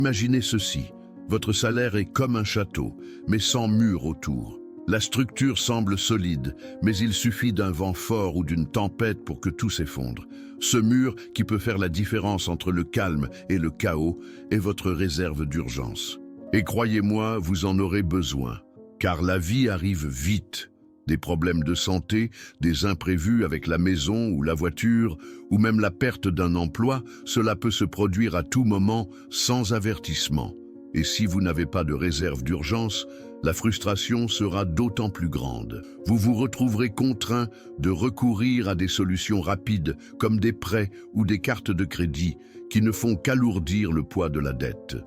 Imaginez ceci, votre salaire est comme un château, mais sans mur autour. La structure semble solide, mais il suffit d'un vent fort ou d'une tempête pour que tout s'effondre. Ce mur, qui peut faire la différence entre le calme et le chaos, est votre réserve d'urgence. Et croyez-moi, vous en aurez besoin, car la vie arrive vite. Des problèmes de santé, des imprévus avec la maison ou la voiture, ou même la perte d'un emploi, cela peut se produire à tout moment sans avertissement. Et si vous n'avez pas de réserve d'urgence, la frustration sera d'autant plus grande. Vous vous retrouverez contraint de recourir à des solutions rapides, comme des prêts ou des cartes de crédit, qui ne font qu'alourdir le poids de la dette.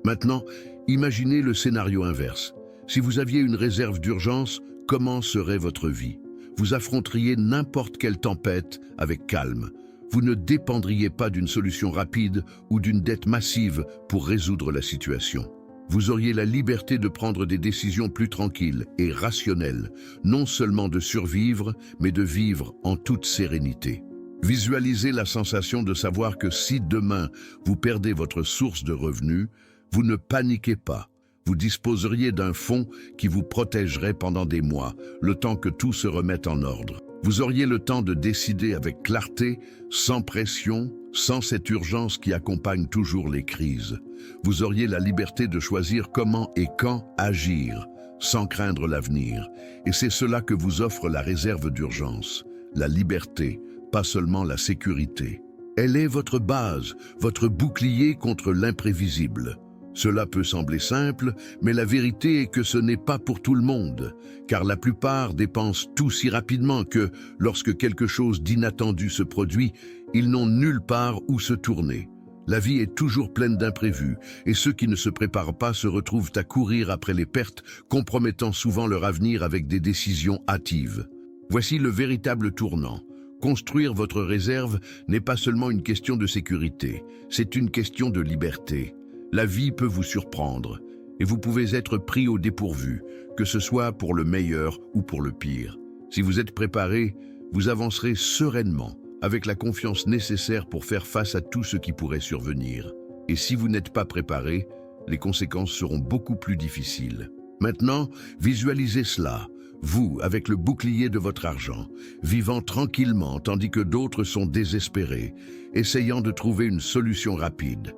Maintenant, imaginez le scénario inverse. Si vous aviez une réserve d'urgence, comment serait votre vie? Vous affronteriez n'importe quelle tempête avec calme. Vous ne dépendriez pas d'une solution rapide ou d'une dette massive pour résoudre la situation. Vous auriez la liberté de prendre des décisions plus tranquilles et rationnelles, non seulement de survivre, mais de vivre en toute sérénité. Visualisez la sensation de savoir que si demain vous perdez votre source de revenus, vous ne paniquez pas. Vous disposeriez d'un fonds qui vous protégerait pendant des mois, le temps que tout se remette en ordre. Vous auriez le temps de décider avec clarté, sans pression, sans cette urgence qui accompagne toujours les crises. Vous auriez la liberté de choisir comment et quand agir, sans craindre l'avenir. Et c'est cela que vous offre la réserve d'urgence, la liberté, pas seulement la sécurité. Elle est votre base, votre bouclier contre l'imprévisible. Cela peut sembler simple, mais la vérité est que ce n'est pas pour tout le monde, car la plupart dépensent tout si rapidement que, lorsque quelque chose d'inattendu se produit, ils n'ont nulle part où se tourner. La vie est toujours pleine d'imprévus, et ceux qui ne se préparent pas se retrouvent à courir après les pertes, compromettant souvent leur avenir avec des décisions hâtives. Voici le véritable tournant. Construire votre réserve n'est pas seulement une question de sécurité, c'est une question de liberté. La vie peut vous surprendre et vous pouvez être pris au dépourvu, que ce soit pour le meilleur ou pour le pire. Si vous êtes préparé, vous avancerez sereinement, avec la confiance nécessaire pour faire face à tout ce qui pourrait survenir. Et si vous n'êtes pas préparé, les conséquences seront beaucoup plus difficiles. Maintenant, visualisez cela. Vous, avec le bouclier de votre argent, vivant tranquillement tandis que d'autres sont désespérés, essayant de trouver une solution rapide.